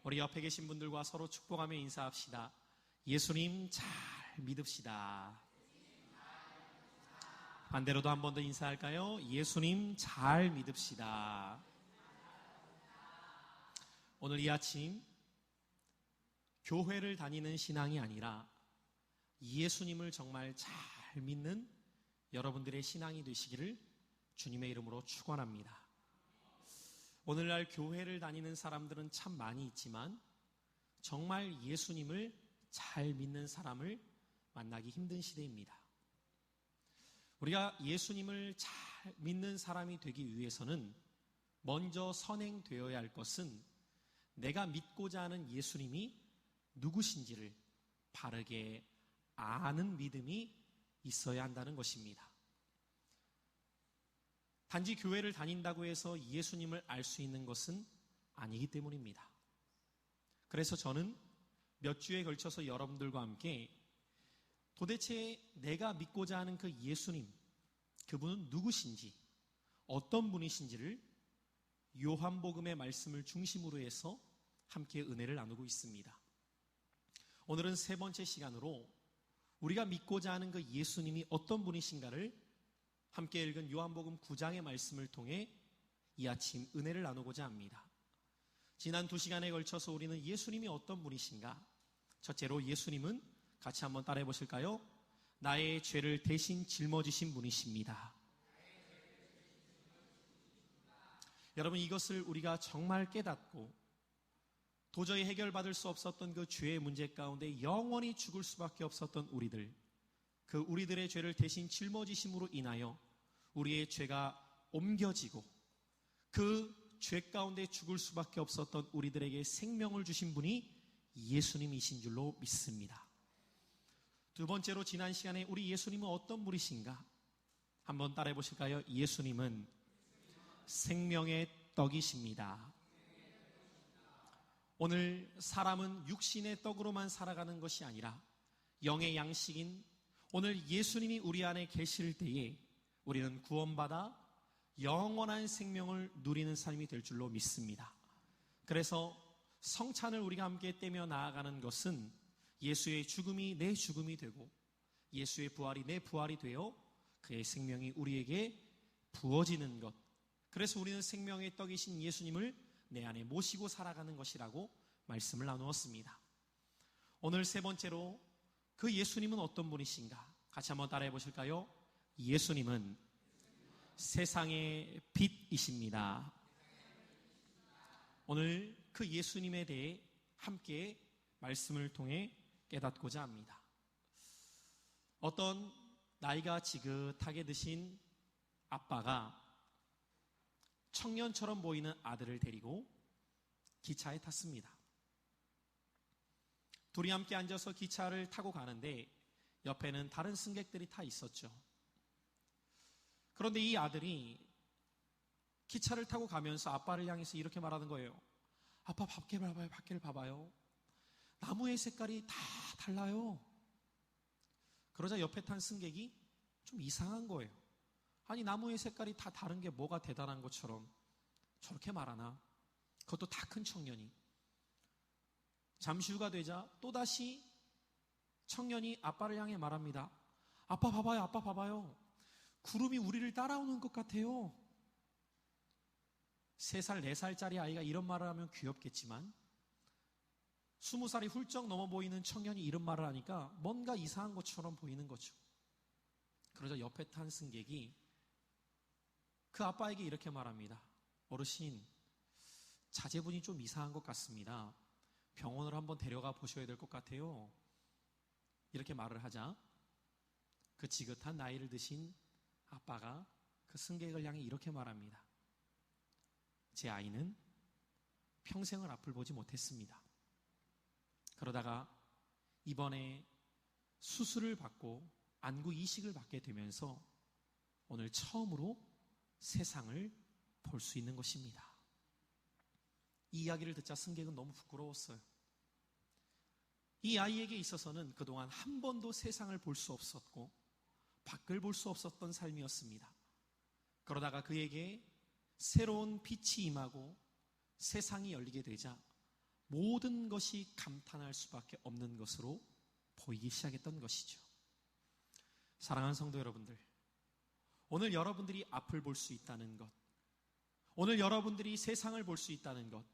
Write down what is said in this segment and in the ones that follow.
우리 옆에 계신 분들과 서로 축복하며 인사합시다. 예수님 잘 믿읍시다. 반대로도 한 번 더 인사할까요? 예수님 잘 믿읍시다. 오늘 이 아침 교회를 다니는 신앙이 아니라 예수님을 정말 잘 믿는 여러분들의 신앙이 되시기를 주님의 이름으로 축원합니다. 오늘날 교회를 다니는 사람들은 참 많이 있지만 정말 예수님을 잘 믿는 사람을 만나기 힘든 시대입니다. 우리가 예수님을 잘 믿는 사람이 되기 위해서는 먼저 선행되어야 할 것은 내가 믿고자 하는 예수님이 누구신지를 바르게 아는 믿음이 있어야 한다는 것입니다. 단지 교회를 다닌다고 해서 예수님을 알 수 있는 것은 아니기 때문입니다. 그래서 저는 몇 주에 걸쳐서 여러분들과 함께 도대체 내가 믿고자 하는 그 예수님, 그분은 누구신지, 어떤 분이신지를 요한복음의 말씀을 중심으로 해서 함께 은혜를 나누고 있습니다. 오늘은 세 번째 시간으로 우리가 믿고자 하는 그 예수님이 어떤 분이신가를 함께 읽은 요한복음 9장의 말씀을 통해 이 아침 은혜를 나누고자 합니다. 지난 2시간에 걸쳐서 우리는 예수님이 어떤 분이신가? 첫째로 예수님은 같이 한번 따라해 보실까요? 나의 죄를 대신 짊어지신 분이십니다. 여러분, 이것을 우리가 정말 깨닫고 도저히 해결받을 수 없었던 그 죄의 문제 가운데 영원히 죽을 수밖에 없었던 우리들, 그 우리들의 죄를 대신 짊어지심으로 인하여 우리의 죄가 옮겨지고 그 죄 가운데 죽을 수밖에 없었던 우리들에게 생명을 주신 분이 예수님이신 줄로 믿습니다. 두 번째로 지난 시간에 우리 예수님은 어떤 분이신가? 한번 따라해 보실까요? 예수님은 생명의 떡이십니다. 오늘 사람은 육신의 떡으로만 살아가는 것이 아니라 영의 양식인 오늘 예수님이 우리 안에 계실 때에 우리는 구원받아 영원한 생명을 누리는 삶이 될 줄로 믿습니다. 그래서 성찬을 우리가 함께 떼며 나아가는 것은 예수의 죽음이 내 죽음이 되고 예수의 부활이 내 부활이 되어 그의 생명이 우리에게 부어지는 것, 그래서 우리는 생명의 떡이신 예수님을 내 안에 모시고 살아가는 것이라고 말씀을 나누었습니다. 오늘 세 번째로 그 예수님은 어떤 분이신가? 같이 한번 따라해 보실까요? 예수님은 세상의 빛이십니다. 오늘 그 예수님에 대해 함께 말씀을 통해 깨닫고자 합니다. 어떤 나이가 지긋하게 드신 아빠가 청년처럼 보이는 아들을 데리고 기차에 탔습니다. 둘이 함께 앉아서 기차를 타고 가는데 옆에는 다른 승객들이 타 있었죠. 그런데 이 아들이 기차를 타고 가면서 아빠를 향해서 이렇게 말하는 거예요. 아빠, 밖을 봐봐요. 밖을 봐봐요. 나무의 색깔이 다 달라요. 그러자 옆에 탄 승객이 좀 이상한 거예요. 아니, 나무의 색깔이 다 다른 게 뭐가 대단한 것처럼 저렇게 말하나? 그것도 다 큰 청년이. 잠시 후가 되자 또다시 청년이 아빠를 향해 말합니다. 아빠 봐봐요. 아빠 봐봐요. 구름이 우리를 따라오는 것 같아요. 3살, 4살짜리 아이가 이런 말을 하면 귀엽겠지만 20살이 훌쩍 넘어 보이는 청년이 이런 말을 하니까 뭔가 이상한 것처럼 보이는 거죠. 그러자 옆에 탄 승객이 그 아빠에게 이렇게 말합니다. 어르신, 자제분이 좀 이상한 것 같습니다. 병원을 한번 데려가 보셔야 될 것 같아요. 이렇게 말을 하자 그 지긋한 나이를 드신 아빠가 그 승객을 향해 이렇게 말합니다. 제 아이는 평생을 앞을 보지 못했습니다. 그러다가 이번에 수술을 받고 안구 이식을 받게 되면서 오늘 처음으로 세상을 볼 수 있는 것입니다. 이 이야기를 듣자 승객은 너무 부끄러웠어요. 이 아이에게 있어서는 그동안 한 번도 세상을 볼 수 없었고 밖을 볼 수 없었던 삶이었습니다. 그러다가 그에게 새로운 빛이 임하고 세상이 열리게 되자 모든 것이 감탄할 수밖에 없는 것으로 보이기 시작했던 것이죠. 사랑하는 성도 여러분들, 오늘 여러분들이 앞을 볼 수 있다는 것, 오늘 여러분들이 세상을 볼 수 있다는 것,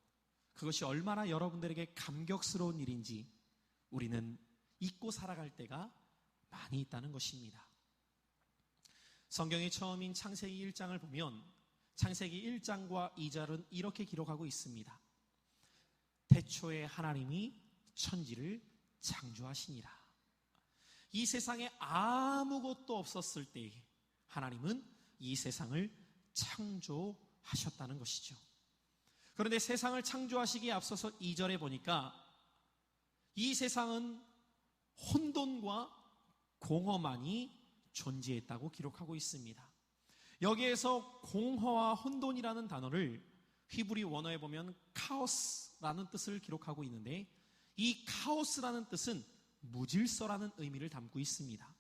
그것이 얼마나 여러분들에게 감격스러운 일인지 우리는 잊고 살아갈 때가 많이 있다는 것입니다. 성경의 처음인 창세기 1장을 보면 창세기 1장과 2절은 이렇게 기록하고 있습니다. 태초에 하나님이 천지를 창조하시니라. 이 세상에 아무것도 없었을 때에 하나님은 이 세상을 창조하셨다는 것이죠. 그런데 세상을 창조하시기에 앞서서 2절에 보니까 이 세상은 혼돈과 공허만이 존재했다고 기록하고 있습니다. 여기에서 공허와 혼돈이라는 단어를 히브리 원어에 보면 카오스라는 뜻을 기록하고 있는데, 이 카오스라는 뜻은 무질서라는 의미를 담고 있습니다.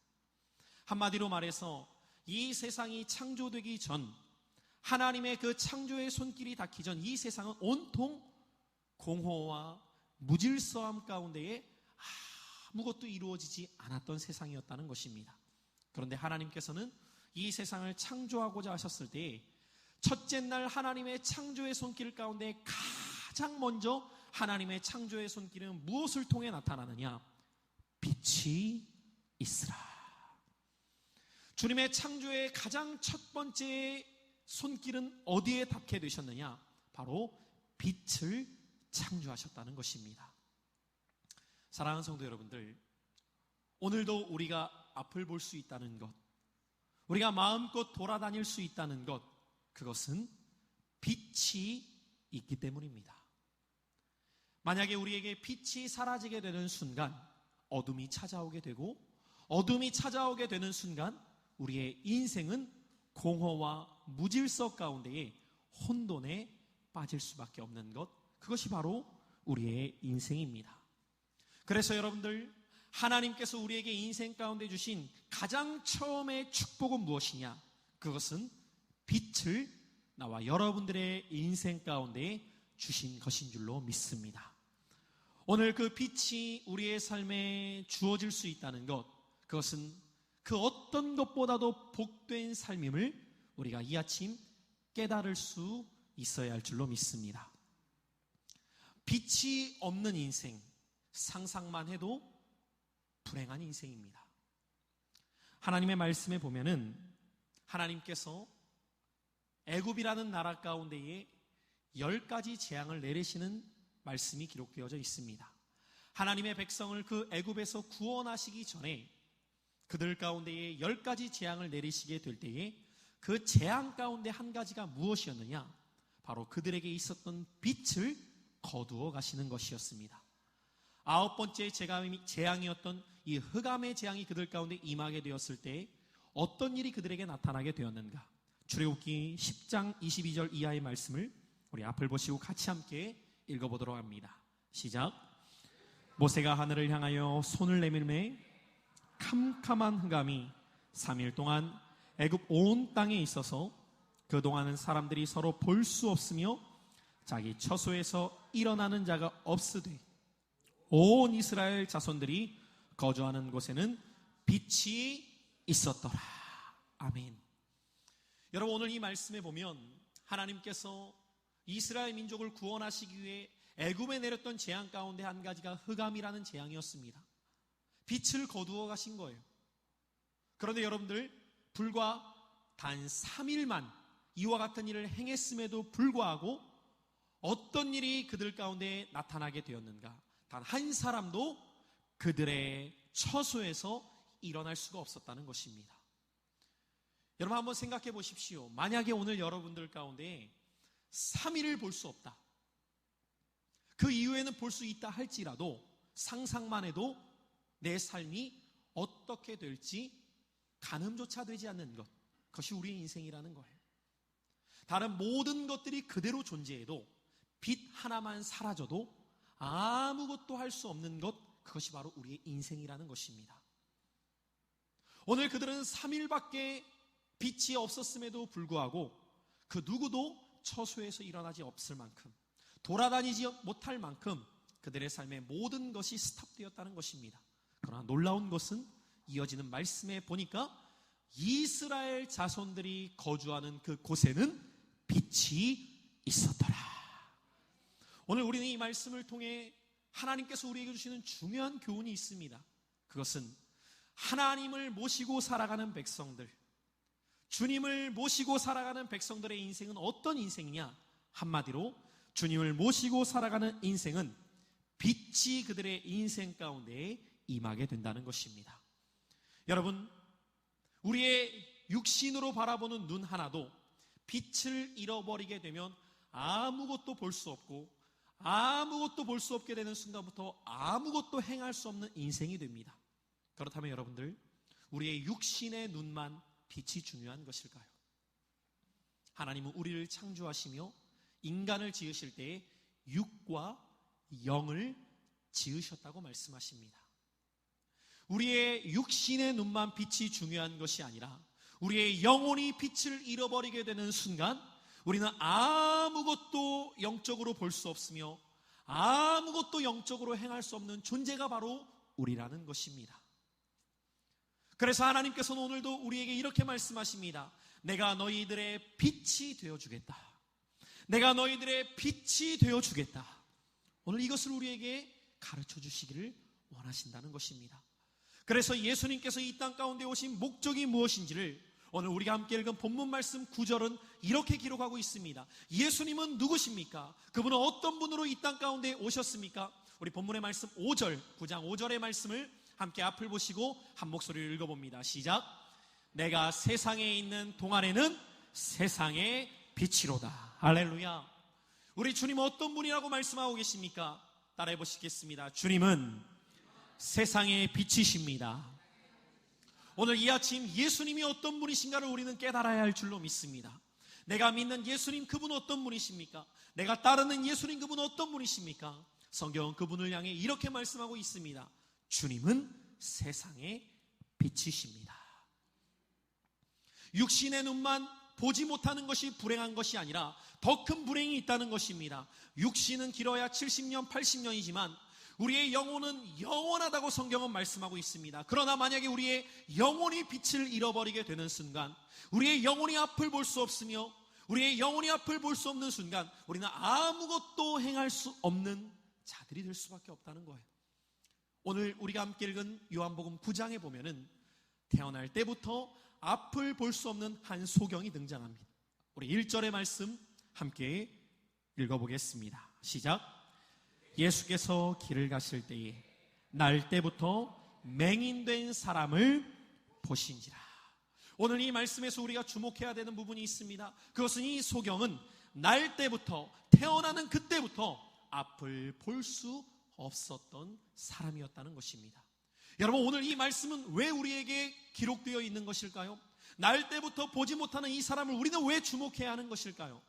한마디로 말해서 이 세상이 창조되기 전, 하나님의 그 창조의 손길이 닿기 전 이 세상은 온통 공허와 무질서함 가운데에 아무것도 이루어지지 않았던 세상이었다는 것입니다. 그런데 하나님께서는 이 세상을 창조하고자 하셨을 때 첫째 날 하나님의 창조의 손길 가운데 가장 먼저 하나님의 창조의 손길은 무엇을 통해 나타나느냐? 빛이 있으라. 주님의 창조의 가장 첫 번째 손길은 어디에 닿게 되셨느냐? 바로 빛을 창조하셨다는 것입니다. 사랑하는 성도 여러분들, 오늘도 우리가 앞을 볼 수 있다는 것, 우리가 마음껏 돌아다닐 수 있다는 것, 그것은 빛이 있기 때문입니다. 만약에 우리에게 빛이 사라지게 되는 순간 어둠이 찾아오게 되고, 어둠이 찾아오게 되는 순간 우리의 인생은 공허와 무질서 가운데에 혼돈에 빠질 수밖에 없는 것, 그것이 바로 우리의 인생입니다. 그래서 여러분들, 하나님께서 우리에게 인생 가운데 주신 가장 처음의 축복은 무엇이냐? 그것은 빛을 나와 여러분들의 인생 가운데 주신 것인 줄로 믿습니다. 오늘 그 빛이 우리의 삶에 주어질 수 있다는 것, 그것은 그 어떤 것보다도 복된 삶임을 우리가 이 아침 깨달을 수 있어야 할 줄로 믿습니다. 빛이 없는 인생, 상상만 해도 불행한 인생입니다. 하나님의 말씀에 보면은 하나님께서 애굽이라는 나라 가운데에 10가지 재앙을 내리시는 말씀이 기록되어져 있습니다. 하나님의 백성을 그 애굽에서 구원하시기 전에 그들 가운데에 10가지 재앙을 내리시게 될 때에 그 재앙 가운데 한 가지가 무엇이었느냐? 바로 그들에게 있었던 빛을 거두어 가시는 것이었습니다. 9번째 재앙이었던 이 흑암의 재앙이 그들 가운데 임하게 되었을 때 어떤 일이 그들에게 나타나게 되었는가? 출애굽기 10장 22절 이하의 말씀을 우리 앞을 보시고 같이 함께 읽어보도록 합니다. 시작. 모세가 하늘을 향하여 손을 내밀매 캄캄한 흑암이 3일 동안 애굽 온 땅에 있어서 그동안은 사람들이 서로 볼 수 없으며 자기 처소에서 일어나는 자가 없으되 온 이스라엘 자손들이 거주하는 곳에는 빛이 있었더라. 아멘. 여러분, 오늘 이 말씀에 보면 하나님께서 이스라엘 민족을 구원하시기 위해 애굽에 내렸던 재앙 가운데 한 가지가 흑암이라는 재앙이었습니다. 빛을 거두어 가신 거예요. 그런데 여러분들, 불과 단 3일만 이와 같은 일을 행했음에도 불구하고 어떤 일이 그들 가운데 나타나게 되었는가? 단 한 사람도 그들의 처소에서 일어날 수가 없었다는 것입니다. 여러분, 한번 생각해 보십시오. 만약에 오늘 여러분들 가운데 3일을 볼 수 없다, 그 이후에는 볼 수 있다 할지라도 상상만 해도 내 삶이 어떻게 될지 가늠조차 되지 않는 것, 그것이 우리의 인생이라는 거예요. 다른 모든 것들이 그대로 존재해도 빛 하나만 사라져도 아무것도 할 수 없는 것, 그것이 바로 우리의 인생이라는 것입니다. 오늘 그들은 3일밖에 빛이 없었음에도 불구하고 그 누구도 처소에서 일어나지 없을 만큼, 돌아다니지 못할 만큼 그들의 삶의 모든 것이 스탑되었다는 것입니다. 그러나 놀라운 것은 이어지는 말씀에 보니까 이스라엘 자손들이 거주하는 그 곳에는 빛이 있었더라. 오늘 우리는 이 말씀을 통해 하나님께서 우리에게 주시는 중요한 교훈이 있습니다. 그것은 하나님을 모시고 살아가는 백성들, 주님을 모시고 살아가는 백성들의 인생은 어떤 인생이냐? 한마디로 주님을 모시고 살아가는 인생은 빛이 그들의 인생 가운데 임하게 된다는 것입니다. 여러분, 우리의 육신으로 바라보는 눈 하나도 빛을 잃어버리게 되면 아무것도 볼 수 없고, 아무것도 볼 수 없게 되는 순간부터 아무것도 행할 수 없는 인생이 됩니다. 그렇다면 여러분들, 우리의 육신의 눈만 빛이 중요한 것일까요? 하나님은 우리를 창조하시며 인간을 지으실 때에 육과 영을 지으셨다고 말씀하십니다. 우리의 육신의 눈만 빛이 중요한 것이 아니라 우리의 영혼이 빛을 잃어버리게 되는 순간 우리는 아무것도 영적으로 볼 수 없으며 아무것도 영적으로 행할 수 없는 존재가 바로 우리라는 것입니다. 그래서 하나님께서는 오늘도 우리에게 이렇게 말씀하십니다. 내가 너희들의 빛이 되어주겠다. 내가 너희들의 빛이 되어주겠다. 오늘 이것을 우리에게 가르쳐 주시기를 원하신다는 것입니다. 그래서 예수님께서 이 땅 가운데 오신 목적이 무엇인지를 오늘 우리가 함께 읽은 본문 말씀 9절은 이렇게 기록하고 있습니다. 예수님은 누구십니까? 그분은 어떤 분으로 이 땅 가운데 오셨습니까? 우리 본문의 말씀 5절, 9장 5절의 말씀을 함께 앞을 보시고 한 목소리를 읽어봅니다. 시작. 내가 세상에 있는 동안에는 세상의 빛이로다. 할렐루야. 우리 주님은 어떤 분이라고 말씀하고 계십니까? 따라해 보시겠습니다. 주님은 세상의 빛이십니다. 오늘 이 아침 예수님이 어떤 분이신가를 우리는 깨달아야 할 줄로 믿습니다. 내가 믿는 예수님, 그분 어떤 분이십니까? 내가 따르는 예수님, 그분 어떤 분이십니까? 성경은 그분을 향해 이렇게 말씀하고 있습니다. 주님은 세상의 빛이십니다. 육신의 눈만 보지 못하는 것이 불행한 것이 아니라 더 큰 불행이 있다는 것입니다. 육신은 길어야 70년, 80년이지만 우리의 영혼은 영원하다고 성경은 말씀하고 있습니다. 그러나 만약에 우리의 영혼이 빛을 잃어버리게 되는 순간, 우리의 영혼이 앞을 볼 수 없으며 우리의 영혼이 앞을 볼 수 없는 순간 우리는 아무것도 행할 수 없는 자들이 될 수밖에 없다는 거예요. 오늘 우리가 함께 읽은 요한복음 9장에 보면은 태어날 때부터 앞을 볼 수 없는 한 소경이 등장합니다. 우리 1절의 말씀 함께 읽어보겠습니다. 시작. 예수께서 길을 가실 때에 날 때부터 맹인된 사람을 보신지라. 오늘 이 말씀에서 우리가 주목해야 되는 부분이 있습니다. 그것은 이 소경은 날 때부터, 태어나는 그때부터 앞을 볼 수 없었던 사람이었다는 것입니다. 여러분, 오늘 이 말씀은 왜 우리에게 기록되어 있는 것일까요? 날 때부터 보지 못하는 이 사람을 우리는 왜 주목해야 하는 것일까요?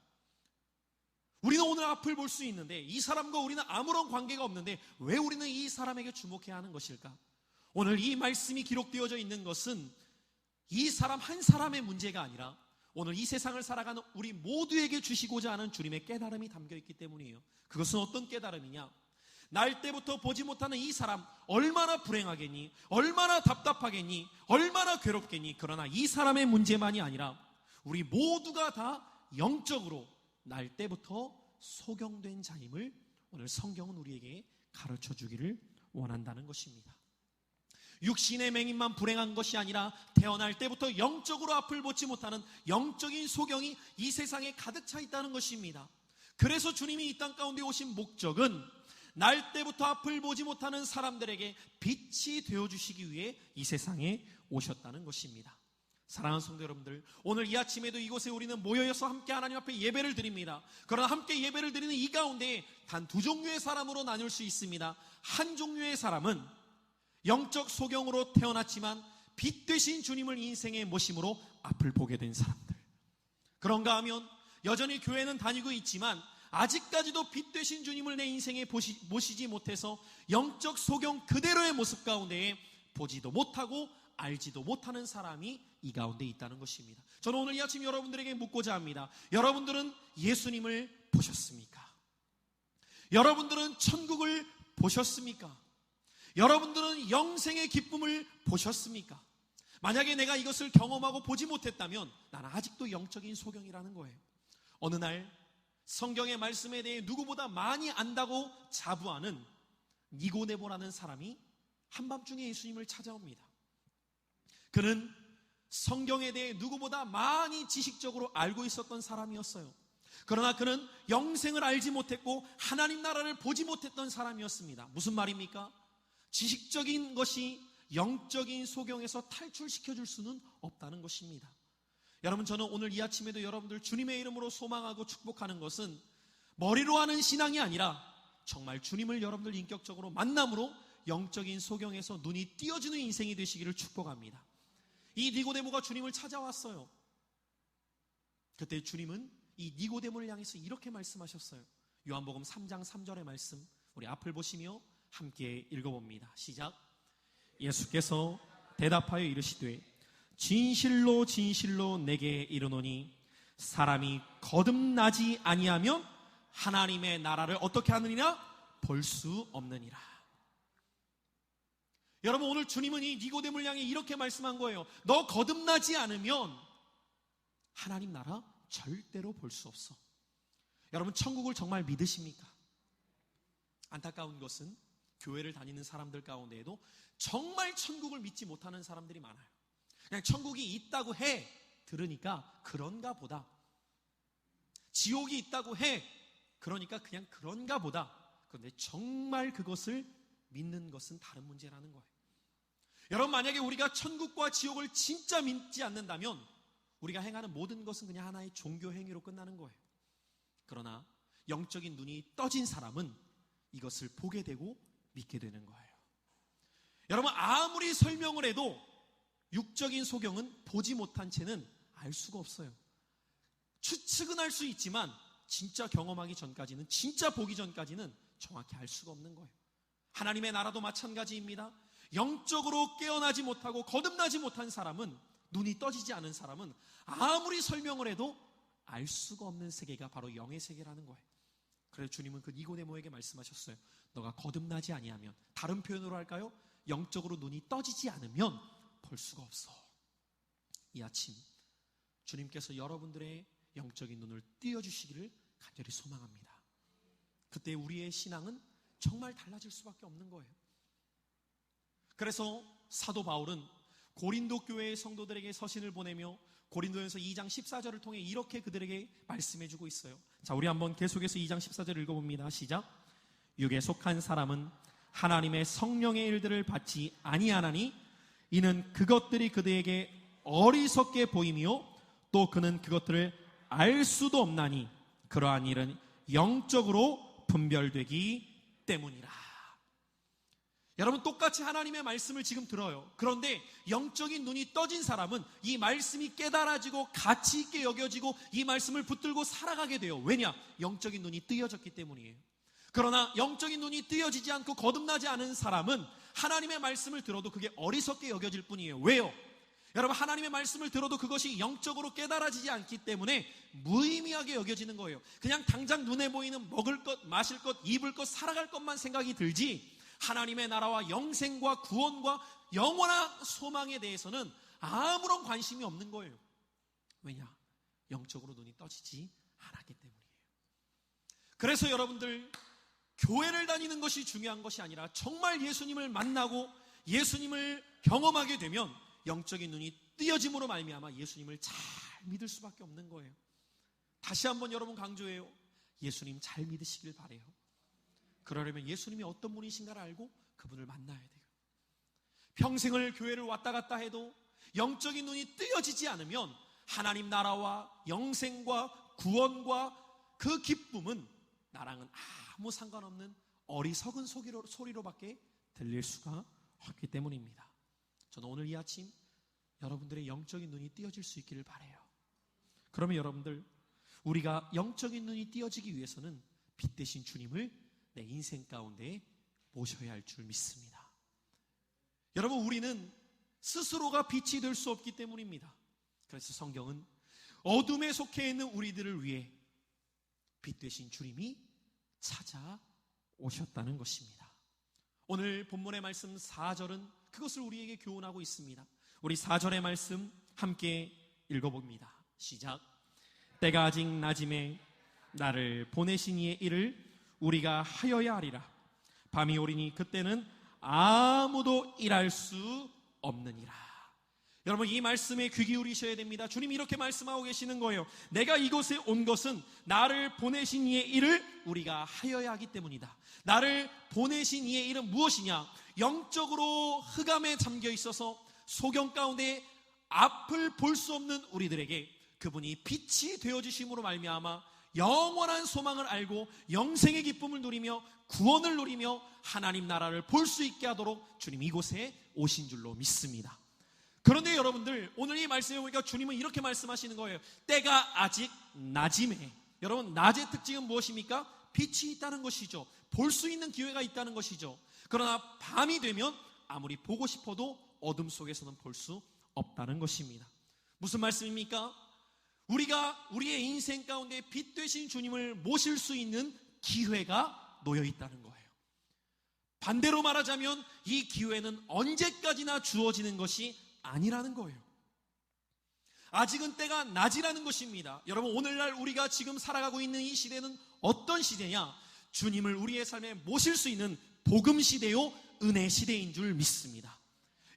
우리는 오늘 앞을 볼 수 있는데 이 사람과 우리는 아무런 관계가 없는데 왜 우리는 이 사람에게 주목해야 하는 것일까? 오늘 이 말씀이 기록되어져 있는 것은 이 사람 한 사람의 문제가 아니라 오늘 이 세상을 살아가는 우리 모두에게 주시고자 하는 주님의 깨달음이 담겨있기 때문이에요. 그것은 어떤 깨달음이냐? 날 때부터 보지 못하는 이 사람 얼마나 불행하겠니? 얼마나 답답하겠니? 얼마나 괴롭겠니? 그러나 이 사람의 문제만이 아니라 우리 모두가 다 영적으로 날 때부터 소경된 자임을 오늘 성경은 우리에게 가르쳐 주기를 원한다는 것입니다. 육신의 맹인만 불행한 것이 아니라 태어날 때부터 영적으로 앞을 보지 못하는 영적인 소경이 이 세상에 가득 차 있다는 것입니다. 그래서 주님이 이 땅 가운데 오신 목적은 날 때부터 앞을 보지 못하는 사람들에게 빛이 되어주시기 위해 이 세상에 오셨다는 것입니다. 사랑하는 성도 여러분들, 오늘 이 아침에도 이곳에 우리는 모여서 함께 하나님 앞에 예배를 드립니다. 그러나 함께 예배를 드리는 이 가운데 단 두 종류의 사람으로 나눌 수 있습니다. 한 종류의 사람은 영적 소경으로 태어났지만 빛 되신 주님을 인생의 모심으로 앞을 보게 된 사람들. 그런가 하면 여전히 교회는 다니고 있지만 아직까지도 빛 되신 주님을 내 인생에 모시지 못해서 영적 소경 그대로의 모습 가운데에 보지도 못하고 알지도 못하는 사람이 이 가운데 있다는 것입니다. 저는 오늘 이 아침 여러분들에게 묻고자 합니다. 여러분들은 예수님을 보셨습니까? 여러분들은 천국을 보셨습니까? 여러분들은 영생의 기쁨을 보셨습니까? 만약에 내가 이것을 경험하고 보지 못했다면 나는 아직도 영적인 소경이라는 거예요. 어느 날 성경의 말씀에 대해 누구보다 많이 안다고 자부하는 니고데모라는 사람이 한밤중에 예수님을 찾아옵니다. 그는 성경에 대해 누구보다 많이 지식적으로 알고 있었던 사람이었어요. 그러나 그는 영생을 알지 못했고 하나님 나라를 보지 못했던 사람이었습니다. 무슨 말입니까? 지식적인 것이 영적인 소경에서 탈출시켜 줄 수는 없다는 것입니다. 여러분, 저는 오늘 이 아침에도 여러분들 주님의 이름으로 소망하고 축복하는 것은 머리로 하는 신앙이 아니라 정말 주님을 여러분들 인격적으로 만남으로 영적인 소경에서 눈이 띄어지는 인생이 되시기를 축복합니다. 이 니고데모가 주님을 찾아왔어요. 그때 주님은 이 니고데모를 향해서 이렇게 말씀하셨어요. 요한복음 3장 3절의 말씀, 우리 앞을 보시며 함께 읽어봅니다. 시작. 예수께서 대답하여 이르시되 진실로 진실로 내게 이르노니 사람이 거듭나지 아니하면 하나님의 나라를 어떻게 하느니라? 볼 수 없느니라. 여러분, 오늘 주님은 이 니고데모를 향해 이렇게 말씀한 거예요. 너 거듭나지 않으면 하나님 나라 절대로 볼 수 없어. 여러분, 천국을 정말 믿으십니까? 안타까운 것은 교회를 다니는 사람들 가운데에도 정말 천국을 믿지 못하는 사람들이 많아요. 그냥 천국이 있다고 해 들으니까 그런가 보다. 지옥이 있다고 해 그러니까 그냥 그런가 보다. 그런데 정말 그것을 믿는 것은 다른 문제라는 거예요. 여러분, 만약에 우리가 천국과 지옥을 진짜 믿지 않는다면 우리가 행하는 모든 것은 그냥 하나의 종교 행위로 끝나는 거예요. 그러나 영적인 눈이 떠진 사람은 이것을 보게 되고 믿게 되는 거예요. 여러분, 아무리 설명을 해도 육적인 소경은 보지 못한 채는 알 수가 없어요. 추측은 할 수 있지만 진짜 경험하기 전까지는, 진짜 보기 전까지는 정확히 알 수가 없는 거예요. 하나님의 나라도 마찬가지입니다. 영적으로 깨어나지 못하고 거듭나지 못한 사람은, 눈이 떠지지 않은 사람은 아무리 설명을 해도 알 수가 없는 세계가 바로 영의 세계라는 거예요. 그래서 주님은 그 니고데모에게 말씀하셨어요. 너가 거듭나지 아니하면, 다른 표현으로 할까요? 영적으로 눈이 떠지지 않으면 볼 수가 없어. 이 아침 주님께서 여러분들의 영적인 눈을 띄워주시기를 간절히 소망합니다. 그때 우리의 신앙은 정말 달라질 수밖에 없는 거예요. 그래서 사도 바울은 고린도 교회의 성도들에게 서신을 보내며 고린도전서 2장 14절을 통해 이렇게 그들에게 말씀해주고 있어요. 자, 우리 한번 계속해서 2장 14절을 읽어봅니다. 시작. 육에 속한 사람은 하나님의 성령의 일들을 받지 아니하나니 이는 그것들이 그들에게 어리석게 보이며 또 그는 그것들을 알 수도 없나니 그러한 일은 영적으로 분별되기 때문이라. 여러분, 똑같이 하나님의 말씀을 지금 들어요. 그런데 영적인 눈이 떠진 사람은 이 말씀이 깨달아지고 가치 있게 여겨지고 이 말씀을 붙들고 살아가게 돼요. 왜냐? 영적인 눈이 뜨여졌기 때문이에요. 그러나 영적인 눈이 뜨여지지 않고 거듭나지 않은 사람은 하나님의 말씀을 들어도 그게 어리석게 여겨질 뿐이에요. 왜요? 여러분, 하나님의 말씀을 들어도 그것이 영적으로 깨달아지지 않기 때문에 무의미하게 여겨지는 거예요. 그냥 당장 눈에 보이는 먹을 것, 마실 것, 입을 것, 살아갈 것만 생각이 들지 하나님의 나라와 영생과 구원과 영원한 소망에 대해서는 아무런 관심이 없는 거예요. 왜냐? 영적으로 눈이 떠지지 않았기 때문이에요. 그래서 여러분들, 교회를 다니는 것이 중요한 것이 아니라 정말 예수님을 만나고 예수님을 경험하게 되면 영적인 눈이 띄어짐으로 말미암아 예수님을 잘 믿을 수밖에 없는 거예요. 다시 한번 여러분 강조해요. 예수님 잘 믿으시길 바라요. 그러려면 예수님이 어떤 분이신가를 알고 그분을 만나야 돼요. 평생을 교회를 왔다 갔다 해도 영적인 눈이 뜨여지지 않으면 하나님 나라와 영생과 구원과 그 기쁨은 나랑은 아무 상관없는 어리석은 소리로밖에 들릴 수가 없기 때문입니다. 저는 오늘 이 아침 여러분들의 영적인 눈이 띄어질 수 있기를 바라요. 그러면 여러분들, 우리가 영적인 눈이 띄어지기 위해서는 빛 대신 주님을 내 인생 가운데 모셔야 할 줄 믿습니다. 여러분, 우리는 스스로가 빛이 될 수 없기 때문입니다. 그래서 성경은 어둠에 속해 있는 우리들을 위해 빛 되신 주님이 찾아오셨다는 것입니다. 오늘 본문의 말씀 4절은 그것을 우리에게 교훈하고 있습니다. 우리 4절의 말씀 함께 읽어봅니다. 시작. 때가 아직 낮음에 나를 보내신 이의 일을 우리가 하여야 하리라. 밤이 오리니 그때는 아무도 일할 수 없느니라. 여러분, 이 말씀에 귀 기울이셔야 됩니다. 주님이 이렇게 말씀하고 계시는 거예요. 내가 이곳에 온 것은 나를 보내신 이의 일을 우리가 하여야 하기 때문이다. 나를 보내신 이의 일은 무엇이냐? 영적으로 흑암에 잠겨 있어서 소경 가운데 앞을 볼 수 없는 우리들에게 그분이 빛이 되어주심으로 말미암아 영원한 소망을 알고 영생의 기쁨을 누리며 구원을 누리며 하나님 나라를 볼 수 있게 하도록 주님 이곳에 오신 줄로 믿습니다. 그런데 여러분들, 오늘 이 말씀에 보니까 주님은 이렇게 말씀하시는 거예요. 때가 아직 낮임에. 여러분, 낮의 특징은 무엇입니까? 빛이 있다는 것이죠. 볼 수 있는 기회가 있다는 것이죠. 그러나 밤이 되면 아무리 보고 싶어도 어둠 속에서는 볼 수 없다는 것입니다. 무슨 말씀입니까? 우리가 우리의 인생 가운데 빛 되신 주님을 모실 수 있는 기회가 놓여 있다는 거예요. 반대로 말하자면 이 기회는 언제까지나 주어지는 것이 아니라는 거예요. 아직은 때가 낮이라는 것입니다. 여러분, 오늘날 우리가 지금 살아가고 있는 이 시대는 어떤 시대냐? 주님을 우리의 삶에 모실 수 있는 복음 시대요, 은혜 시대인 줄 믿습니다.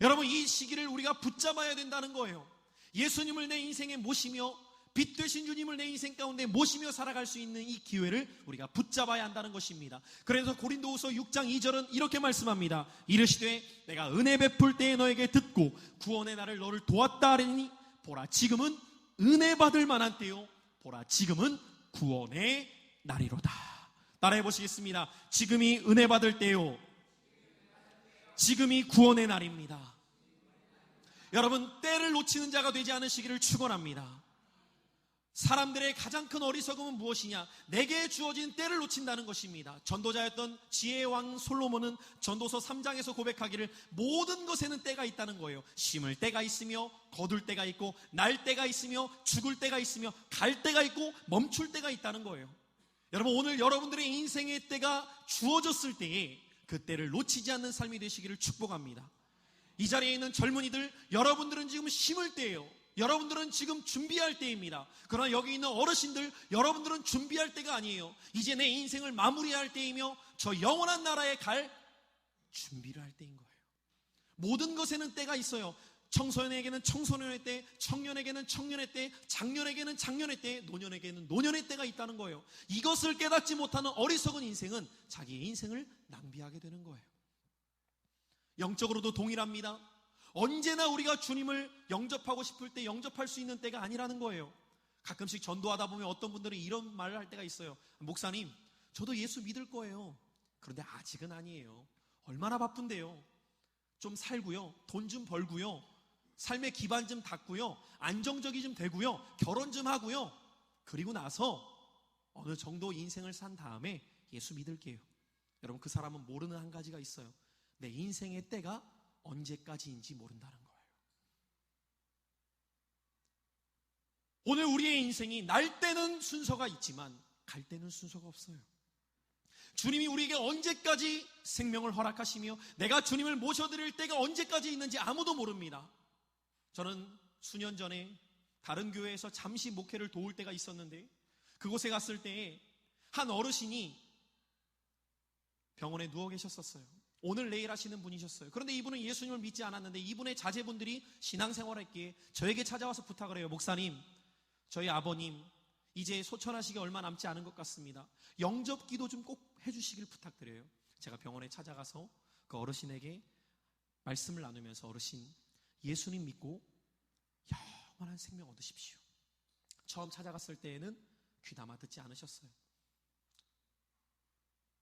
여러분, 이 시기를 우리가 붙잡아야 된다는 거예요. 예수님을 내 인생에 모시며 빛 되신 주님을 내 인생 가운데 모시며 살아갈 수 있는 이 기회를 우리가 붙잡아야 한다는 것입니다. 그래서 고린도후서 6장 2절은 이렇게 말씀합니다. 이르시되 내가 은혜 베풀 때에 너에게 듣고 구원의 날을 너를 도왔다 하리니 보라 지금은 은혜 받을 만한 때요 보라 지금은 구원의 날이로다. 따라해 보시겠습니다. 지금이 은혜 받을 때요, 지금이 구원의 날입니다. 여러분, 때를 놓치는 자가 되지 않으시기를 축원합니다. 사람들의 가장 큰 어리석음은 무엇이냐? 내게 주어진 때를 놓친다는 것입니다. 전도자였던 지혜의 왕 솔로몬은 전도서 3장에서 고백하기를 모든 것에는 때가 있다는 거예요. 심을 때가 있으며 거둘 때가 있고 날 때가 있으며 죽을 때가 있으며 갈 때가 있고 멈출 때가 있다는 거예요. 여러분, 오늘 여러분들의 인생의 때가 주어졌을 때에 그 때를 놓치지 않는 삶이 되시기를 축복합니다. 이 자리에 있는 젊은이들, 여러분들은 지금 심을 때예요. 여러분들은 지금 준비할 때입니다. 그러나 여기 있는 어르신들, 여러분들은 준비할 때가 아니에요. 이제 내 인생을 마무리할 때이며 저 영원한 나라에 갈 준비를 할 때인 거예요. 모든 것에는 때가 있어요. 청소년에게는 청소년의 때, 청년에게는 청년의 때, 장년에게는 장년의 때, 노년에게는 노년의 때가 있다는 거예요. 이것을 깨닫지 못하는 어리석은 인생은 자기의 인생을 낭비하게 되는 거예요. 영적으로도 동일합니다. 언제나 우리가 주님을 영접하고 싶을 때 영접할 수 있는 때가 아니라는 거예요. 가끔씩 전도하다 보면 어떤 분들은 이런 말을 할 때가 있어요. 목사님, 저도 예수 믿을 거예요. 그런데 아직은 아니에요. 얼마나 바쁜데요. 좀 살고요, 돈 좀 벌고요, 삶의 기반 좀 닦고요, 안정적이 좀 되고요, 결혼 좀 하고요, 그리고 나서 어느 정도 인생을 산 다음에 예수 믿을게요. 여러분, 그 사람은 모르는 한 가지가 있어요. 내 인생의 때가 언제까지인지 모른다는 거예요. 오늘 우리의 인생이 날 때는 순서가 있지만 갈 때는 순서가 없어요. 주님이 우리에게 언제까지 생명을 허락하시며 내가 주님을 모셔드릴 때가 언제까지 있는지 아무도 모릅니다. 저는 수년 전에 다른 교회에서 잠시 목회를 도울 때가 있었는데, 그곳에 갔을 때에 한 어르신이 병원에 누워 계셨었어요. 오늘 내일 하시는 분이셨어요. 그런데 이분은 예수님을 믿지 않았는데 이분의 자제분들이 신앙생활했기에 저에게 찾아와서 부탁을 해요. 목사님, 저희 아버님 이제 소천하시기 얼마 남지 않은 것 같습니다. 영접기도 좀 꼭 해주시길 부탁드려요. 제가 병원에 찾아가서 그 어르신에게 말씀을 나누면서, 어르신, 예수님 믿고 영원한 생명 얻으십시오. 처음 찾아갔을 때에는 귀담아 듣지 않으셨어요.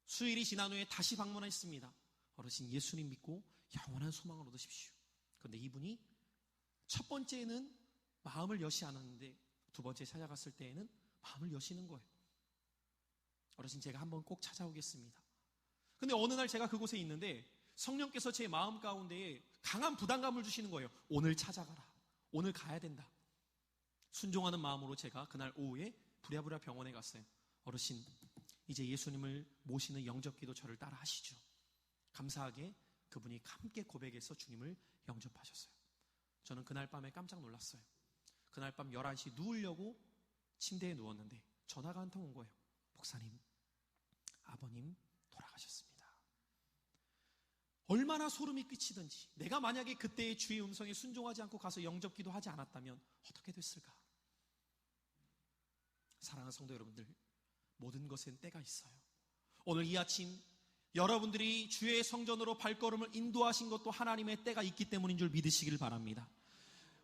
수일이 지난 후에 다시 방문했습니다. 어르신, 예수님 믿고 영원한 소망을 얻으십시오. 그런데 이분이 첫 번째는 마음을 여시 않았는데 두 번째 찾아갔을 때에는 마음을 여시는 거예요. 어르신, 제가 한번 꼭 찾아오겠습니다. 근데 어느 날 제가 그곳에 있는데 성령께서 제 마음 가운데에 강한 부담감을 주시는 거예요. 오늘 찾아가라. 오늘 가야 된다. 순종하는 마음으로 제가 그날 오후에 부랴부랴 병원에 갔어요. 어르신, 이제 예수님을 모시는 영접기도 저를 따라 하시죠. 감사하게 그분이 함께 고백해서 주님을 영접하셨어요. 저는 그날 밤에 깜짝 놀랐어요. 그날 밤 11시 누우려고 침대에 누웠는데 전화가 한 통 온 거예요. 목사님, 아버님 돌아가셨습니다. 얼마나 소름이 끼치든지 내가 만약에 그때의 주의 음성에 순종하지 않고 가서 영접기도 하지 않았다면 어떻게 됐을까? 사랑하는 성도 여러분들, 모든 것엔 때가 있어요. 오늘 이 아침 여러분들이 주의 성전으로 발걸음을 인도하신 것도 하나님의 때가 있기 때문인 줄 믿으시길 바랍니다.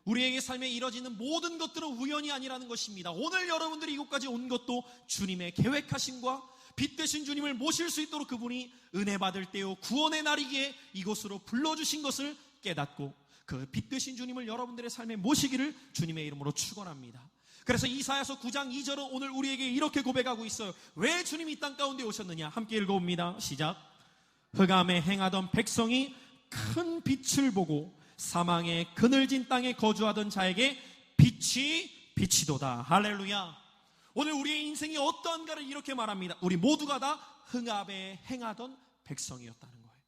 우리에게 삶에 이뤄지는 모든 것들은 우연이 아니라는 것입니다. 오늘 여러분들이 이곳까지 온 것도 주님의 계획하심과 빛 되신 주님을 모실 수 있도록 그분이 은혜 받을 때요 구원의 날이기에 이곳으로 불러주신 것을 깨닫고 그 빛 되신 주님을 여러분들의 삶에 모시기를 주님의 이름으로 축원합니다. 그래서 이사야서 9장 2절은 오늘 우리에게 이렇게 고백하고 있어요. 왜 주님이 이 땅 가운데 오셨느냐? 함께 읽어봅니다. 시작. 흑암에 행하던 백성이 큰 빛을 보고 사망의 그늘진 땅에 거주하던 자에게 빛이 비치도다. 할렐루야. 오늘 우리의 인생이 어떠한가를 이렇게 말합니다. 우리 모두가 다 흑암에 행하던 백성이었다는 거예요.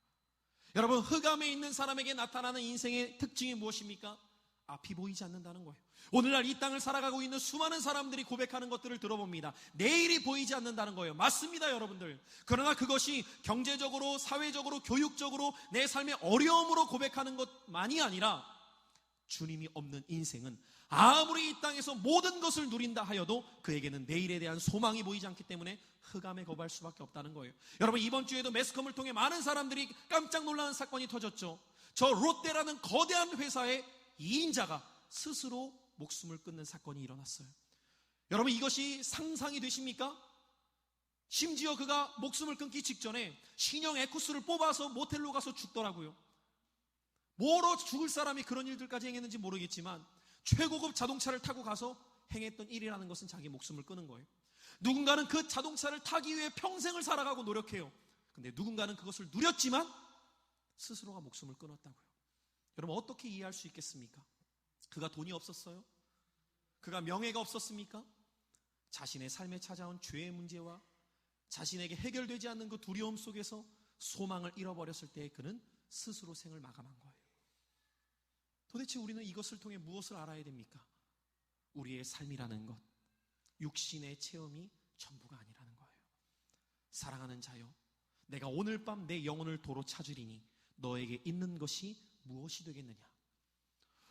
여러분, 흑암에 있는 사람에게 나타나는 인생의 특징이 무엇입니까? 앞이 보이지 않는다는 거예요. 오늘날 이 땅을 살아가고 있는 수많은 사람들이 고백하는 것들을 들어봅니다. 내일이 보이지 않는다는 거예요. 맞습니다, 여러분들. 그러나 그것이 경제적으로, 사회적으로, 교육적으로 내 삶의 어려움으로 고백하는 것만이 아니라 주님이 없는 인생은 아무리 이 땅에서 모든 것을 누린다 하여도 그에게는 내일에 대한 소망이 보이지 않기 때문에 흑암에 거부할 수밖에 없다는 거예요. 여러분, 이번 주에도 매스컴을 통해 많은 사람들이 깜짝 놀라는 사건이 터졌죠. 저 롯데라는 거대한 회사의 2인자가 스스로 목숨을 끊는 사건이 일어났어요. 여러분, 이것이 상상이 되십니까? 심지어 그가 목숨을 끊기 직전에 신형 에쿠스를 뽑아서 모텔로 가서 죽더라고요. 뭐로 죽을 사람이 그런 일들까지 행했는지 모르겠지만 최고급 자동차를 타고 가서 행했던 일이라는 것은 자기 목숨을 끊은 거예요. 누군가는 그 자동차를 타기 위해 평생을 살아가고 노력해요. 근데 누군가는 그것을 누렸지만 스스로가 목숨을 끊었다고요. 여러분, 어떻게 이해할 수 있겠습니까? 그가 돈이 없었어요? 그가 명예가 없었습니까? 자신의 삶에 찾아온 죄의 문제와 자신에게 해결되지 않는 그 두려움 속에서 소망을 잃어버렸을 때 그는 스스로 생을 마감한 거예요. 도대체 우리는 이것을 통해 무엇을 알아야 됩니까? 우리의 삶이라는 것, 육신의 체험이 전부가 아니라는 거예요. 사랑하는 자여, 내가 오늘 밤 내 영혼을 도로 찾으리니 너에게 있는 것이 무엇이 되겠느냐?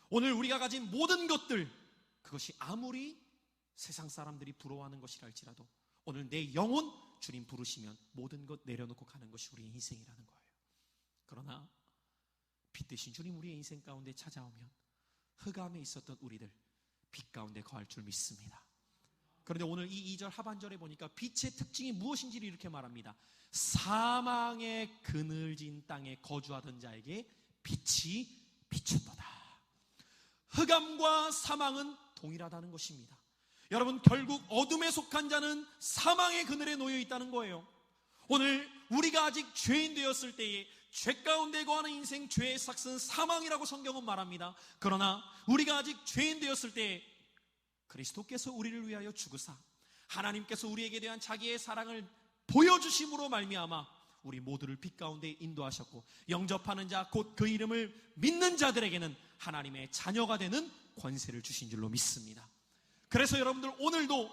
오늘 우리가 가진 모든 것들, 그것이 아무리 세상 사람들이 부러워하는 것이라 할지라도 오늘 내 영혼 주님 부르시면 모든 것 내려놓고 가는 것이 우리의 인생이라는 거예요. 그러나 빛 대신 주님 우리의 인생 가운데 찾아오면 흑암에 있었던 우리들 빛 가운데 거할 줄 믿습니다. 그런데 오늘 이 2절 하반절에 보니까 빛의 특징이 무엇인지를 이렇게 말합니다. 사망의 그늘진 땅에 거주하던 자에게 빛이 비쳤도다. 흑암과 사망은 동일하다는 것입니다. 여러분, 결국 어둠에 속한 자는 사망의 그늘에 놓여 있다는 거예요. 오늘 우리가 아직 죄인 되었을 때에 죄 가운데 거하는 인생, 죄의 삭은 사망이라고 성경은 말합니다. 그러나 우리가 아직 죄인 되었을 때에 그리스도께서 우리를 위하여 죽으사 하나님께서 우리에게 대한 자기의 사랑을 보여주심으로 말미암아 우리 모두를 빛 가운데 인도하셨고 영접하는 자, 곧 그 이름을 믿는 자들에게는 하나님의 자녀가 되는 권세를 주신 줄로 믿습니다. 그래서 여러분들, 오늘도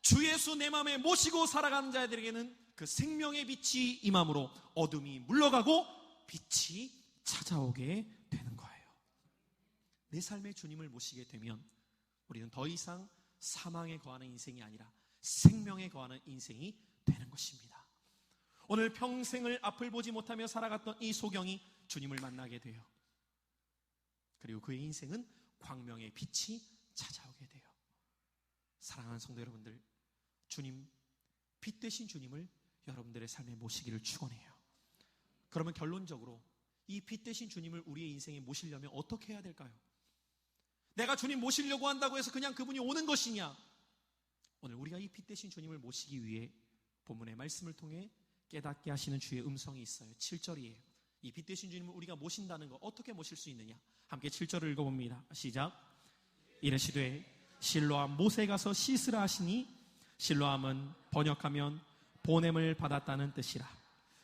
주 예수 내 마음에 모시고 살아가는 자들에게는 그 생명의 빛이 임함으로 어둠이 물러가고 빛이 찾아오게 되는 거예요. 내 삶에 주님을 모시게 되면 우리는 더 이상 사망에 거하는 인생이 아니라 생명에 거하는 인생이 되는 것입니다. 오늘 평생을 앞을 보지 못하며 살아갔던 이 소경이 주님을 만나게 돼요. 그리고 그의 인생은 광명의 빛이 찾아오게 돼요. 사랑하는 성도 여러분들, 주님, 빛 되신 주님을 여러분들의 삶에 모시기를 축원해요. 그러면 결론적으로 이 빛 되신 주님을 우리의 인생에 모시려면 어떻게 해야 될까요? 내가 주님 모시려고 한다고 해서 그냥 그분이 오는 것이냐? 오늘 우리가 이 빛 되신 주님을 모시기 위해 본문의 말씀을 통해 깨닫게 하시는 주의 음성이 있어요. 7절이에요. 이 빛 되신 주님을 우리가 모신다는 거, 어떻게 모실 수 있느냐? 함께 7절을 읽어봅니다. 시작. 이르시되 실로암 못에 가서 씻으라 하시니, 실로암은 번역하면 보냄을 받았다는 뜻이라.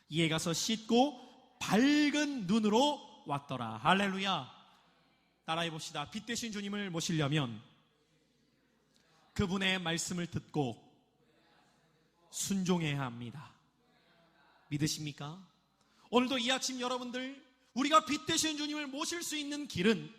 이에 가서 씻고 밝은 눈으로 왔더라. 할렐루야. 따라해 봅시다. 빛 되신 주님을 모시려면 그분의 말씀을 듣고 순종해야 합니다. 믿으십니까? 오늘도 이 아침 여러분들, 우리가 빛 되신 주님을 모실 수 있는 길은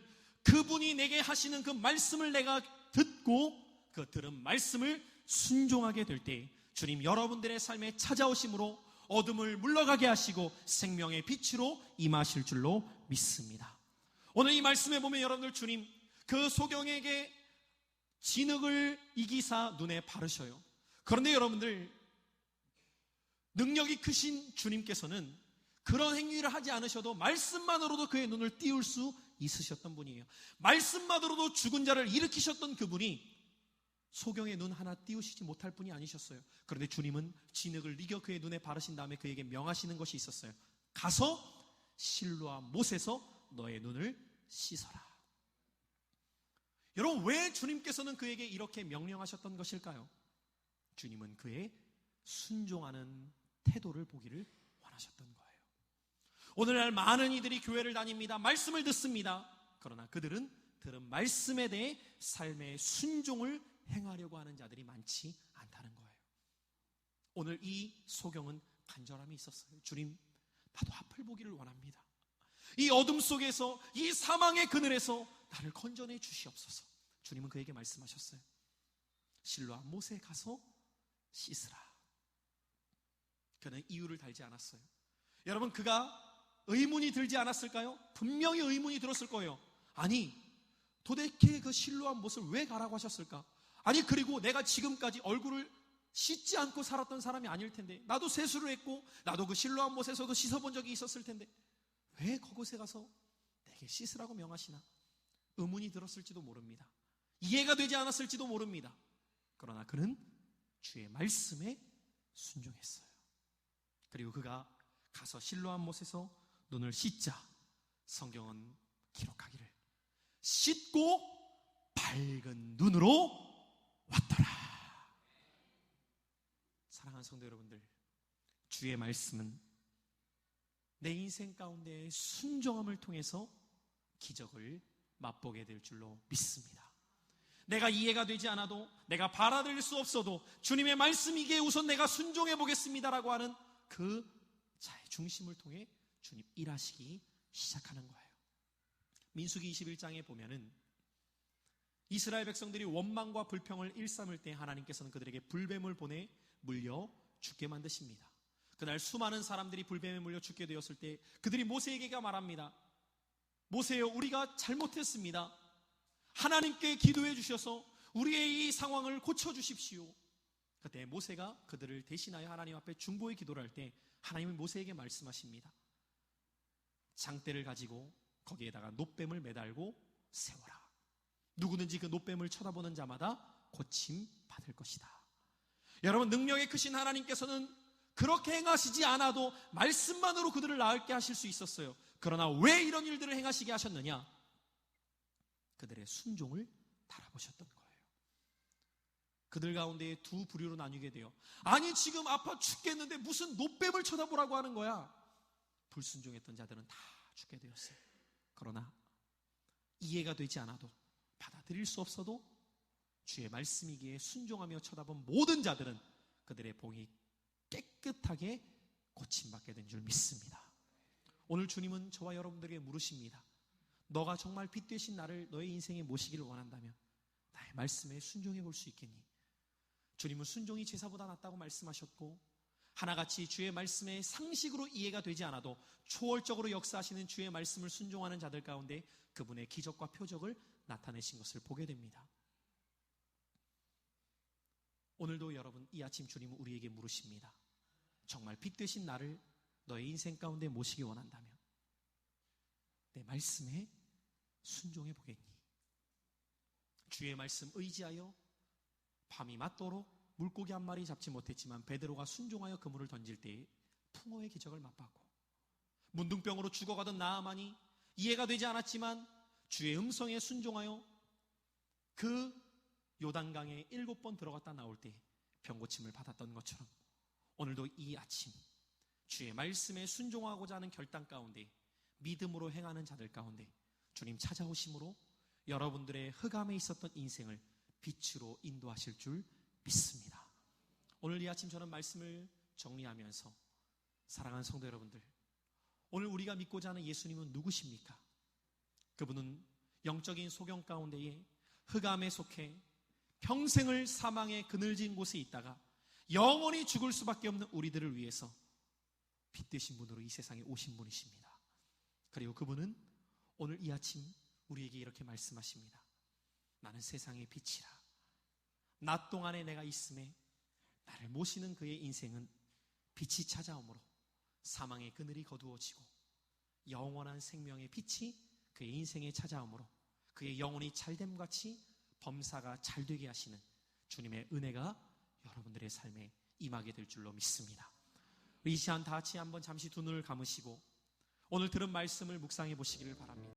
그분이 내게 하시는 그 말씀을 내가 듣고 그 들은 말씀을 순종하게 될 때 주님 여러분들의 삶에 찾아오심으로 어둠을 물러가게 하시고 생명의 빛으로 임하실 줄로 믿습니다. 오늘 이 말씀에 보면 여러분들, 주님 그 소경에게 진흙을 이기사 눈에 바르셔요. 그런데 여러분들, 능력이 크신 주님께서는 그런 행위를 하지 않으셔도 말씀만으로도 그의 눈을 띄울 수 있으셨던 분이에요. 말씀만으로도 죽은 자를 일으키셨던 그분이 소경의 눈 하나 띄우시지 못할 분이 아니셨어요. 그런데 주님은 진흙을 이겨 그의 눈에 바르신 다음에 그에게 명하시는 것이 있었어요. 가서 실로와 못에서 너의 눈을 씻어라. 여러분, 왜 주님께서는 그에게 이렇게 명령하셨던 것일까요? 주님은 그의 순종하는 태도를 보기를 원하셨던 거예요. 오늘날 많은 이들이 교회를 다닙니다. 말씀을 듣습니다. 그러나 그들은 들은 말씀에 대해 삶의 순종을 행하려고 하는 자들이 많지 않다는 거예요. 오늘 이 소경은 간절함이 있었어요. 주님, 나도 앞을 보기를 원합니다. 이 어둠 속에서, 이 사망의 그늘에서 나를 건져내 주시옵소서. 주님은 그에게 말씀하셨어요. 실로와 못에 가서 씻으라. 그는 이유를 달지 않았어요. 여러분, 그가 의문이 들지 않았을까요? 분명히 의문이 들었을 거예요. 아니, 도대체 그 실로와 못을 왜 가라고 하셨을까? 아니, 그리고 내가 지금까지 얼굴을 씻지 않고 살았던 사람이 아닐 텐데, 나도 세수를 했고 나도 그 실로암 못에서도 씻어본 적이 있었을 텐데 왜 그곳에 가서 내게 씻으라고 명하시나? 의문이 들었을지도 모릅니다. 이해가 되지 않았을지도 모릅니다. 그러나 그는 주의 말씀에 순종했어요. 그리고 그가 가서 실로암 못에서 눈을 씻자 성경은 기록하기를 씻고 밝은 눈으로 왔더라. 사랑하는 성도 여러분들, 주의 말씀은 내 인생 가운데 순종함을 통해서 기적을 맛보게 될 줄로 믿습니다. 내가 이해가 되지 않아도, 내가 받아들일 수 없어도 주님의 말씀이기에 우선 내가 순종해 보겠습니다라고 하는 그 자의 중심을 통해 주님 일하시기 시작하는 거예요. 민수기 21장에 보면은 이스라엘 백성들이 원망과 불평을 일삼을 때 하나님께서는 그들에게 불뱀을 보내 물려 죽게 만드십니다. 그날 수많은 사람들이 불뱀에 물려 죽게 되었을 때 그들이 모세에게 말합니다. 모세여, 우리가 잘못했습니다. 하나님께 기도해 주셔서 우리의 이 상황을 고쳐주십시오. 그때 모세가 그들을 대신하여 하나님 앞에 중보의 기도를 할 때 하나님은 모세에게 말씀하십니다. 장대를 가지고 거기에다가 놋뱀을 매달고 세워라. 누구든지 그 놋뱀을 쳐다보는 자마다 고침 받을 것이다. 여러분, 능력이 크신 하나님께서는 그렇게 행하시지 않아도 말씀만으로 그들을 나을게 하실 수 있었어요. 그러나 왜 이런 일들을 행하시게 하셨느냐? 그들의 순종을 달아보셨던 거예요. 그들 가운데 두 부류로 나뉘게 돼요. 아니, 지금 아파 죽겠는데 무슨 놋뱀을 쳐다보라고 하는 거야. 불순종했던 자들은 다 죽게 되었어요. 그러나 이해가 되지 않아도, 받아들일 수 없어도 주의 말씀이기에 순종하며 쳐다본 모든 자들은 그들의 봉이 깨끗하게 고침받게 된 줄 믿습니다. 오늘 주님은 저와 여러분들에게 물으십니다. 너가 정말 빛 되신 나를 너의 인생에 모시기를 원한다면 나의 말씀에 순종해 볼 수 있겠니? 주님은 순종이 제사보다 낫다고 말씀하셨고, 하나같이 주의 말씀에 상식으로 이해가 되지 않아도 초월적으로 역사하시는 주의 말씀을 순종하는 자들 가운데 그분의 기적과 표적을 나타내신 것을 보게 됩니다. 오늘도 여러분, 이 아침 주님은 우리에게 물으십니다. 정말 빛 되신 나를 너의 인생 가운데 모시기 원한다면 내 말씀에 순종해 보겠니? 주의 말씀 의지하여 밤이 맞도록 물고기 한 마리 잡지 못했지만 베드로가 순종하여 그물을 던질 때에 풍어의 기적을 맛봤고, 문둥병으로 죽어가던 나아만이 이해가 되지 않았지만 주의 음성에 순종하여 그 요단강에 7번 들어갔다 나올 때 병고침을 받았던 것처럼 오늘도 이 아침 주의 말씀에 순종하고자 하는 결단 가운데 믿음으로 행하는 자들 가운데 주님 찾아오심으로 여러분들의 흑암에 있었던 인생을 빛으로 인도하실 줄 믿습니다. 오늘 이 아침 저는 말씀을 정리하면서 사랑하는 성도 여러분들, 오늘 우리가 믿고자 하는 예수님은 누구십니까? 그분은 영적인 소경 가운데에 흑암에 속해 평생을 사망의 그늘진 곳에 있다가 영원히 죽을 수밖에 없는 우리들을 위해서 빛 되신 분으로 이 세상에 오신 분이십니다. 그리고 그분은 오늘 이 아침 우리에게 이렇게 말씀하십니다. 나는 세상의 빛이라. 낮 동안에 내가 있음에 나를 모시는 그의 인생은 빛이 찾아오므로 사망의 그늘이 거두어지고 영원한 생명의 빛이 그의 인생에 찾아오므로 그의 영혼이 잘됨같이 범사가 잘되게 하시는 주님의 은혜가 여러분들의 삶에 임하게 될 줄로 믿습니다. 이 시간 다 같이 한번 잠시 두 눈을 감으시고 오늘 들은 말씀을 묵상해 보시기를 바랍니다.